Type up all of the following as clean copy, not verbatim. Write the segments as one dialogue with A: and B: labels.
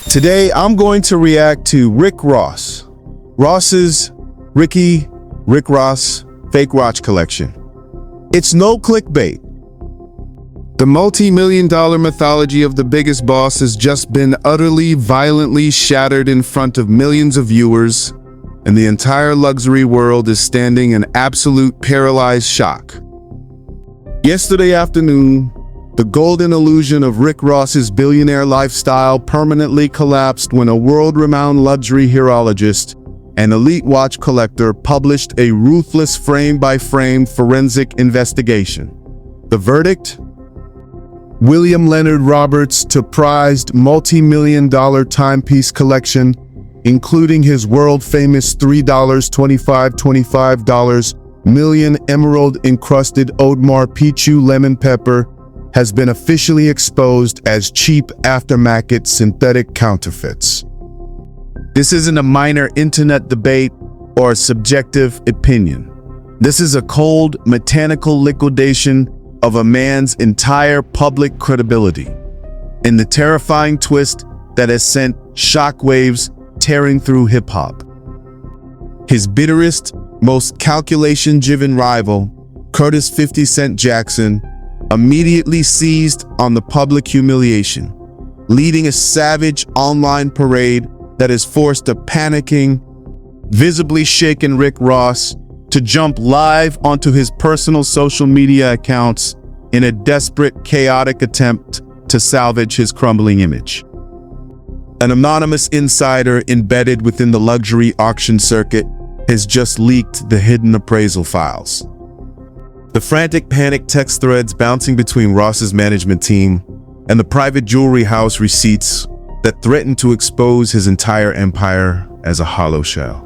A: Today, I'm going to react to Rick Ross's Rick Ross Fake Watch Collection. It's no clickbait. The multi-million-dollar mythology of the biggest boss has just been utterly, violently shattered in front of millions of viewers, and the entire luxury world is standing in absolute paralyzed shock. Yesterday afternoon, the golden illusion of Rick Ross's billionaire lifestyle permanently collapsed when a world-renowned luxury horologist and elite watch collector published a ruthless frame-by-frame forensic investigation. The verdict? William Leonard Roberts' prized multi-million-dollar timepiece collection, including his world-famous $3.25 million emerald-encrusted Audemars Piguet lemon pepper, has been officially exposed as cheap aftermarket synthetic counterfeits. This isn't a minor internet debate or a subjective opinion. This is a cold, mechanical liquidation of a man's entire public credibility, and the terrifying twist that has sent shockwaves tearing through hip-hop. His bitterest, most calculation-driven rival, Curtis 50 Cent Jackson, immediately seized on the public humiliation, leading a savage online parade that has forced a panicking, visibly shaken Rick Ross to jump live onto his personal social media accounts in a desperate, chaotic attempt to salvage his crumbling image. An anonymous insider embedded within the luxury auction circuit has just leaked the hidden appraisal files. The frantic panic text threads bouncing between Ross's management team and the private jewelry house receipts that threaten to expose his entire empire as a hollow shell.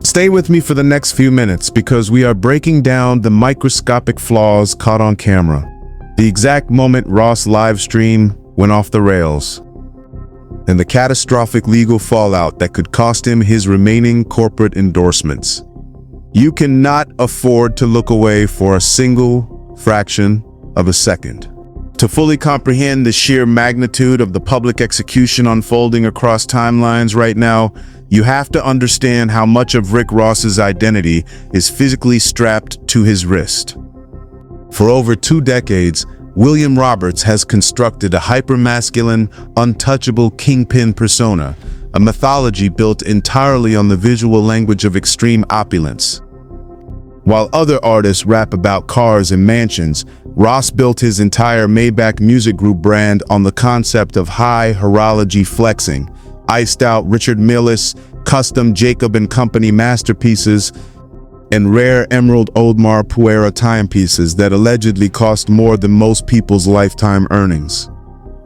A: Stay with me for the next few minutes because we are breaking down the microscopic flaws caught on camera, the exact moment Ross' live stream went off the rails, and the catastrophic legal fallout that could cost him his remaining corporate endorsements. You cannot afford to look away for a single fraction of a second. To fully comprehend the sheer magnitude of the public execution unfolding across timelines right now, you have to understand how much of Rick Ross's identity is physically strapped to his wrist. For over 2 decades, William Roberts has constructed a hypermasculine, untouchable kingpin persona, a mythology built entirely on the visual language of extreme opulence. While other artists rap about cars and mansions, Ross built his entire Maybach Music Group brand on the concept of high horology flexing, iced-out Richard Milles, custom Jacob & Company masterpieces, and rare emerald Audemars Piguet timepieces that allegedly cost more than most people's lifetime earnings.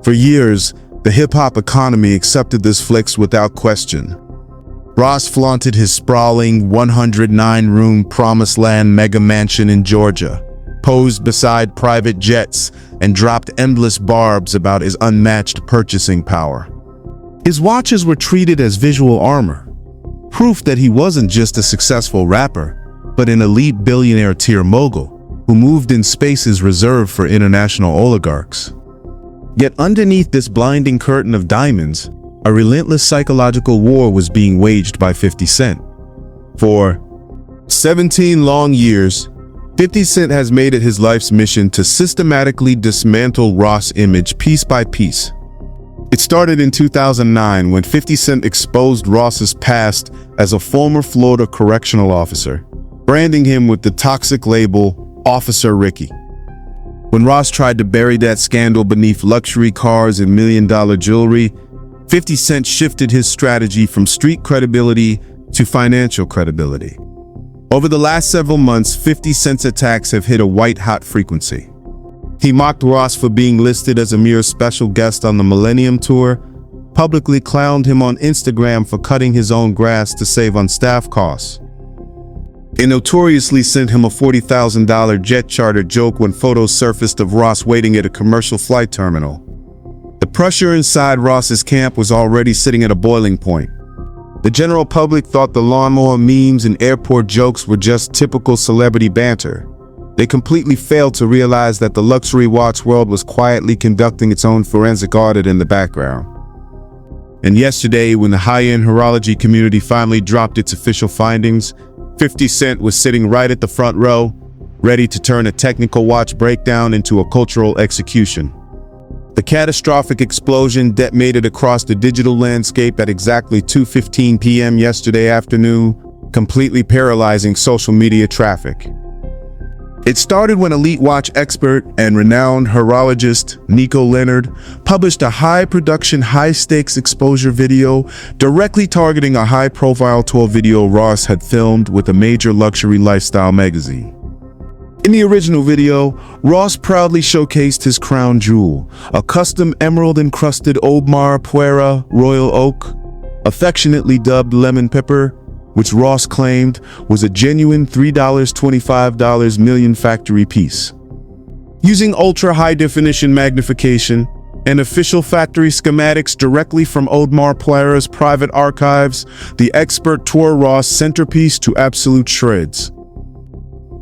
A: For years, the hip-hop economy accepted this flex without question. Ross flaunted his sprawling 109-room Promised Land mega mansion in Georgia, posed beside private jets, and dropped endless barbs about his unmatched purchasing power. His watches were treated as visual armor, proof that he wasn't just a successful rapper, but an elite billionaire-tier mogul who moved in spaces reserved for international oligarchs. Yet underneath this blinding curtain of diamonds, a relentless psychological war was being waged by 50 Cent. For 17 long years, 50 Cent has made it his life's mission to systematically dismantle Ross' image piece by piece. It started in 2009 when 50 Cent exposed Ross's past as a former Florida correctional officer, branding him with the toxic label Officer Ricky. When Ross tried to bury that scandal beneath luxury cars and million-dollar jewelry, 50 Cent shifted his strategy from street credibility to financial credibility. Over the last several months, 50 Cent's attacks have hit a white-hot frequency. He mocked Ross for being listed as a mere special guest on the Millennium Tour, publicly clowned him on Instagram for cutting his own grass to save on staff costs, and notoriously sent him a $40,000 jet charter joke when photos surfaced of Ross waiting at a commercial flight terminal. The pressure inside Ross's camp was already sitting at a boiling point. The general public thought the lawnmower memes and airport jokes were just typical celebrity banter. They completely failed to realize that the luxury watch world was quietly conducting its own forensic audit in the background. And yesterday, when the high-end horology community finally dropped its official findings, 50 Cent was sitting right at the front row, ready to turn a technical watch breakdown into a cultural execution. The catastrophic explosion detonated across the digital landscape at exactly 2:15 p.m. yesterday afternoon, completely paralyzing social media traffic. It started when elite watch expert and renowned horologist Nico Leonard published a high-production, high-stakes exposure video directly targeting a high-profile tour video Ross had filmed with a major luxury lifestyle magazine. In the original video, Ross proudly showcased his crown jewel, a custom emerald-encrusted Audemars Piguet Royal Oak, affectionately dubbed Lemon Pepper, which Ross claimed was a genuine $3.25 million factory piece. Using ultra-high-definition magnification and official factory schematics directly from Audemars Piguet's private archives, the expert tore Ross' centerpiece to absolute shreds.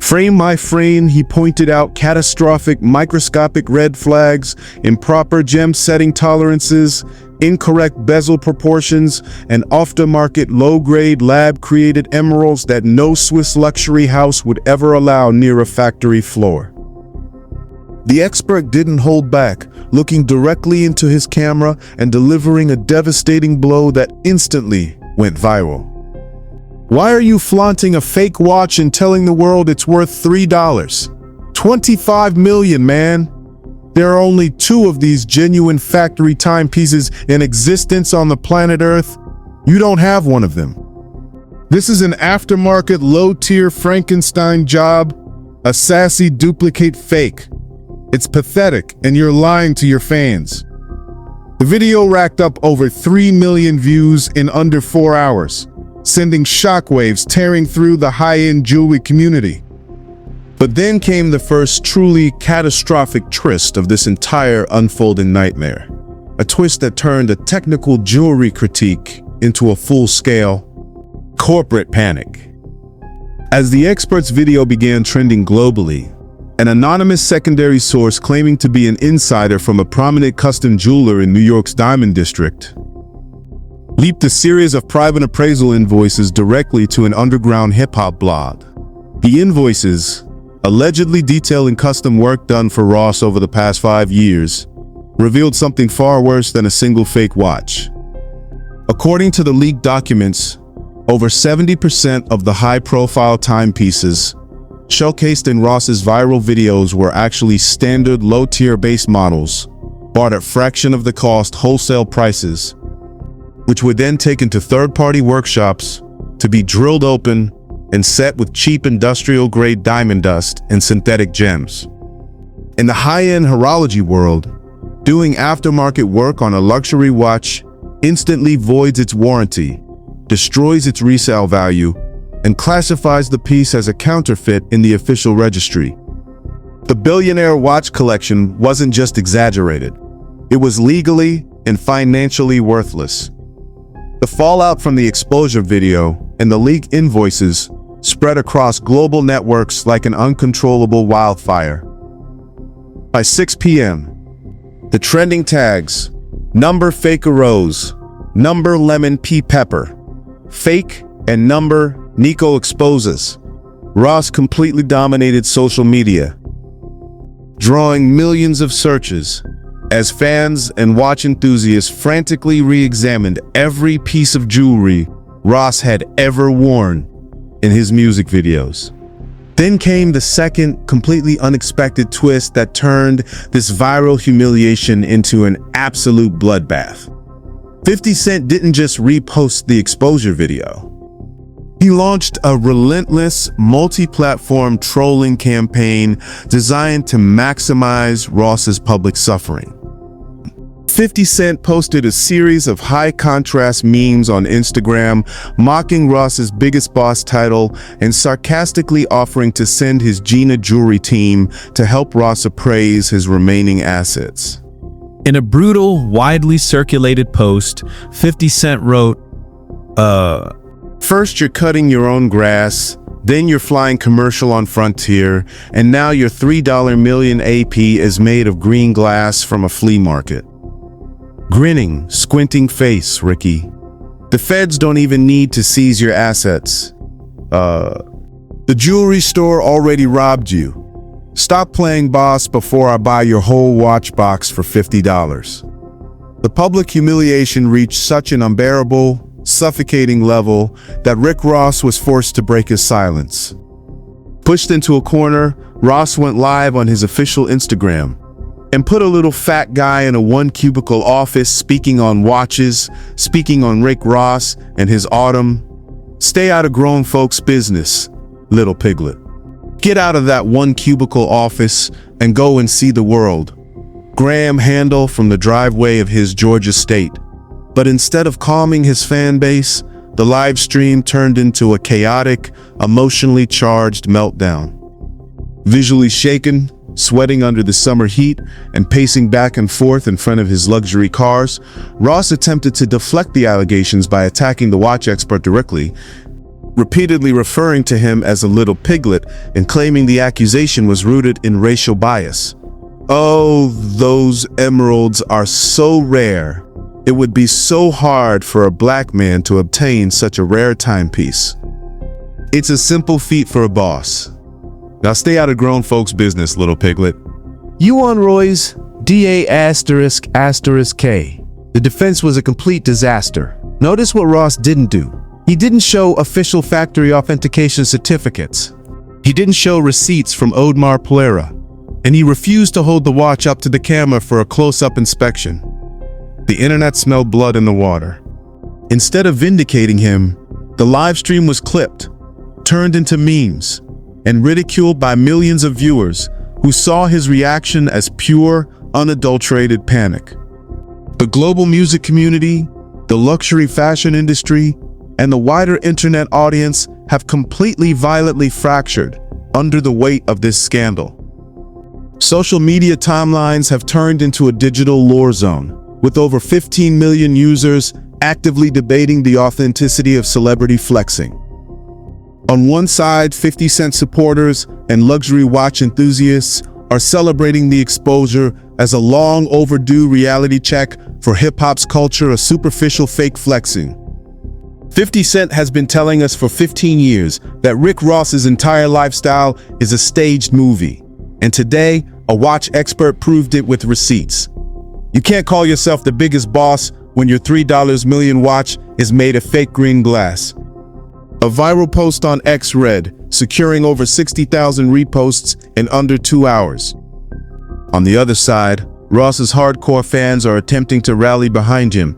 A: Frame by frame, he pointed out catastrophic microscopic red flags, improper gem setting tolerances, incorrect bezel proportions, and off-the-market low-grade lab-created emeralds that no Swiss luxury house would ever allow near a factory floor. The expert didn't hold back, looking directly into his camera and delivering a devastating blow that instantly went viral. Why are you flaunting a fake watch and telling the world it's worth $3.25 million, man? There are only 2 of these genuine factory timepieces in existence on the planet Earth. You don't have one of them. This is an aftermarket, low-tier Frankenstein job, a sassy duplicate fake. It's pathetic, and you're lying to your fans. The video racked up over 3 million views in under 4 hours, sending shockwaves tearing through the high-end jewelry community. But then came the first truly catastrophic twist of this entire unfolding nightmare. A twist that turned a technical jewelry critique into a full-scale corporate panic. As the expert's video began trending globally, an anonymous secondary source claiming to be an insider from a prominent custom jeweler in New York's Diamond District leaked a series of private appraisal invoices directly to an underground hip-hop blog. The invoices, allegedly detailing custom work done for Ross over the past 5 years, revealed something far worse than a single fake watch. According to the leaked documents, over 70% of the high-profile timepieces showcased in Ross's viral videos were actually standard low-tier base models, bought at fraction of the cost wholesale prices, which were then taken to third-party workshops to be drilled open and set with cheap industrial-grade diamond dust and synthetic gems. In the high-end horology world, doing aftermarket work on a luxury watch instantly voids its warranty, destroys its resale value, and classifies the piece as a counterfeit in the official registry. The billionaire watch collection wasn't just exaggerated. It was legally and financially worthless. The fallout from the exposure video and the leaked invoices spread across global networks like an uncontrollable wildfire. By 6 p.m., the trending tags, number fake arose, number lemon pea pepper, fake, and number Nico exposes, Ross completely dominated social media, drawing millions of searches as fans and watch enthusiasts frantically re-examined every piece of jewelry Ross had ever worn in his music videos. Then came the second, completely unexpected twist that turned this viral humiliation into an absolute bloodbath. 50 Cent didn't just repost the exposure video. He launched a relentless, multi-platform trolling campaign designed to maximize Ross's public suffering. 50 Cent posted a series of high-contrast memes on Instagram, mocking Ross's Biggest Boss title and sarcastically offering to send his Gina jewelry team to help Ross appraise his remaining assets.
B: In a brutal, widely circulated post, 50 Cent wrote,
A: First you're cutting your own grass, then you're flying commercial on Frontier, and now your $3 million AP is made of green glass from a flea market. Grinning, squinting face, Ricky. The feds don't even need to seize your assets. The jewelry store already robbed you. Stop playing boss before I buy your whole watch box for $50. The public humiliation reached such an unbearable, suffocating level that Rick Ross was forced to break his silence. Pushed into a corner, Ross went live on his official Instagram and put a little fat guy in a one-cubicle office speaking on watches, speaking on Rick Ross and his autumn. Stay out of grown folks' business, little piglet. Get out of that one-cubicle office and go and see the world. Graham Handel from the driveway of his Georgia state. But instead of calming his fan base, the live stream turned into a chaotic, emotionally charged meltdown. Visually shaken, sweating under the summer heat, and pacing back and forth in front of his luxury cars, Ross attempted to deflect the allegations by attacking the watch expert directly, repeatedly referring to him as a little piglet and claiming the accusation was rooted in racial bias. Oh, those emeralds are so rare. It would be so hard for a black man to obtain such a rare timepiece. It's a simple feat for a boss. Now stay out of grown folks' business, little piglet. You on Roy's DA****K. The defense was a complete disaster. Notice what Ross didn't do. He didn't show official factory authentication certificates. He didn't show receipts from Audemars Piguet, and he refused to hold the watch up to the camera for a close-up inspection. The internet smelled blood in the water. Instead of vindicating him, the live stream was clipped, turned into memes, and ridiculed by millions of viewers who saw his reaction as pure, unadulterated panic. The global music community, the luxury fashion industry, and the wider internet audience have completely violently fractured under the weight of this scandal. Social media timelines have turned into a digital war zone, with over 15 million users actively debating the authenticity of celebrity flexing. On one side, 50 Cent supporters and luxury watch enthusiasts are celebrating the exposure as a long overdue reality check for hip-hop's culture of superficial fake flexing. 50 Cent has been telling us for 15 years that Rick Ross's entire lifestyle is a staged movie, and today, a watch expert proved it with receipts. You can't call yourself the biggest boss when your $3 million watch is made of fake green glass. A viral post on X read, securing over 60,000 reposts in under 2 hours. On the other side, Ross's hardcore fans are attempting to rally behind him,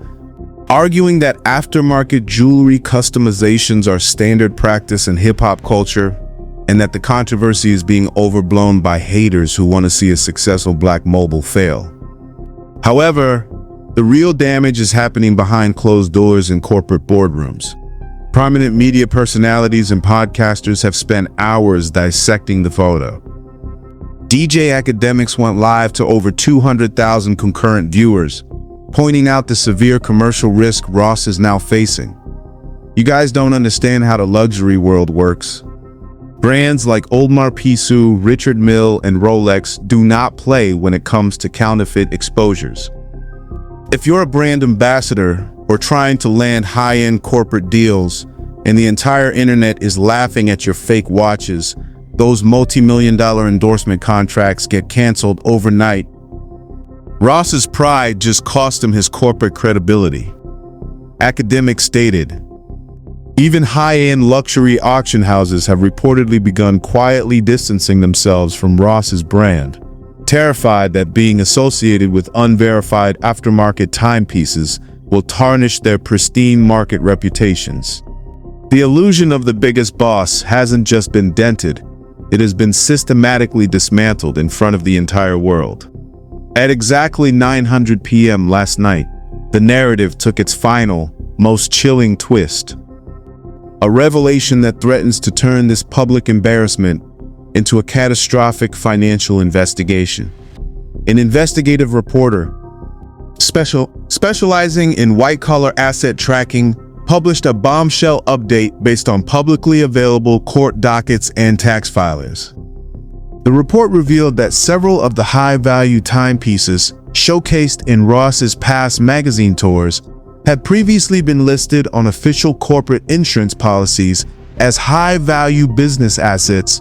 A: arguing that aftermarket jewelry customizations are standard practice in hip-hop culture, and that the controversy is being overblown by haters who want to see a successful black mobile fail. However, the real damage is happening behind closed doors in corporate boardrooms. Prominent media personalities and podcasters have spent hours dissecting the photo. DJ Academics went live to over 200,000 concurrent viewers, pointing out the severe commercial risk Ross is now facing. You guys don't understand how the luxury world works. Brands like Audemars Piguet, Richard Mille, and Rolex do not play when it comes to counterfeit exposures. If you're a brand ambassador or trying to land high-end corporate deals and the entire internet is laughing at your fake watches, those multi-million-dollar endorsement contracts get canceled overnight. Ross's pride just cost him his corporate credibility. Academics stated, even high-end luxury auction houses have reportedly begun quietly distancing themselves from Ross's brand, terrified that being associated with unverified aftermarket timepieces will tarnish their pristine market reputations. The illusion of the biggest boss hasn't just been dented, it has been systematically dismantled in front of the entire world. At exactly 9:00 p.m. last night, the narrative took its final, most chilling twist. A revelation that threatens to turn this public embarrassment into a catastrophic financial investigation. An investigative reporter, specializing in white-collar asset tracking, published a bombshell update based on publicly available court dockets and tax filers. The report revealed that several of the high-value timepieces showcased in Ross's past magazine tours, had previously been listed on official corporate insurance policies as high-value business assets,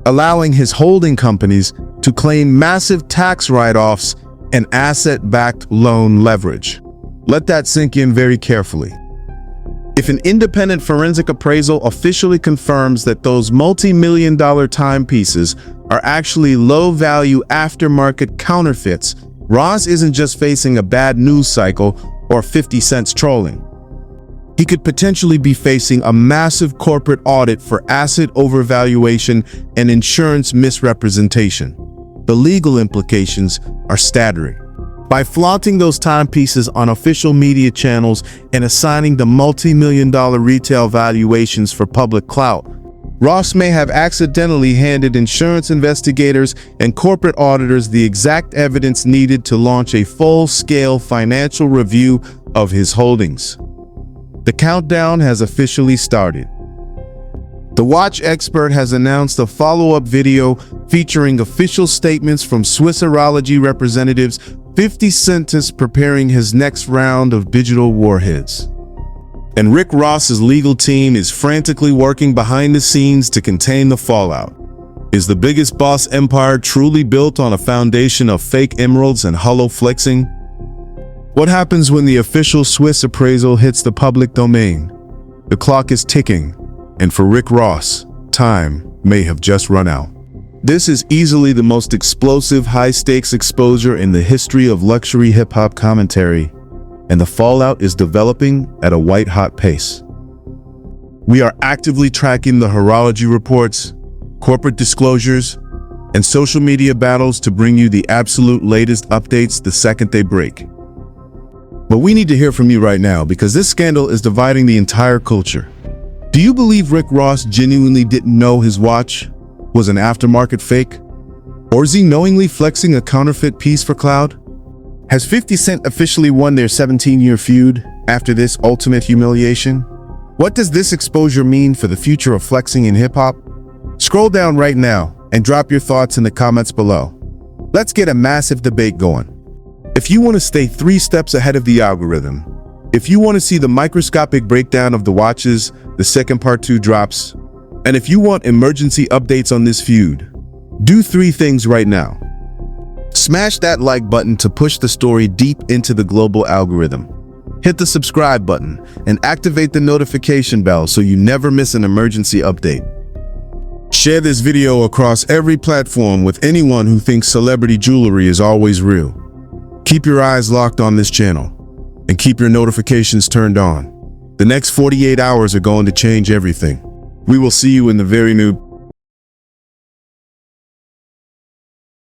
A: allowing his holding companies to claim massive tax write-offs and asset-backed loan leverage. Let that sink in very carefully. If an independent forensic appraisal officially confirms that those multi-million-dollar timepieces are actually low-value aftermarket counterfeits, Ross isn't just facing a bad news cycle or 50 cents trolling. He could potentially be facing a massive corporate audit for asset overvaluation and insurance misrepresentation. The legal implications are staggering. By flaunting those timepieces on official media channels and assigning the multi-million-dollar retail valuations for public clout, Ross may have accidentally handed insurance investigators and corporate auditors the exact evidence needed to launch a full-scale financial review of his holdings. The countdown has officially started. The watch expert has announced a follow-up video featuring official statements from Swissarology representatives. 50 Cent is preparing his next round of digital warheads. And Rick Ross's legal team is frantically working behind the scenes to contain the fallout. Is the biggest boss empire truly built on a foundation of fake emeralds and hollow flexing? What happens when the official Swiss appraisal hits the public domain? The clock is ticking, and for Rick Ross, time may have just run out. This is easily the most explosive high-stakes exposure in the history of luxury hip-hop commentary, and the fallout is developing at a white-hot pace. We are actively tracking the horology reports, corporate disclosures, and social media battles to bring you the absolute latest updates the second they break. But we need to hear from you right now because this scandal is dividing the entire culture. Do you believe Rick Ross genuinely didn't know his watch was an aftermarket fake? Or is he knowingly flexing a counterfeit piece for clout? Has 50 Cent officially won their 17-year feud after this ultimate humiliation? What does this exposure mean for the future of flexing in hip-hop? Scroll down right now and drop your thoughts in the comments below. Let's get a massive debate going. If you want to stay 3 steps ahead of the algorithm, if you want to see the microscopic breakdown of the watches, the second part 2 drops, and if you want emergency updates on this feud, do 3 things right now. Smash that like button to push the story deep into the global algorithm. Hit the subscribe button and activate the notification bell so you never miss an emergency update. Share this video across every platform with anyone who thinks celebrity jewelry is always real. Keep your eyes locked on this channel and keep your notifications turned on. The next 48 hours are going to change everything. We will see you in the very new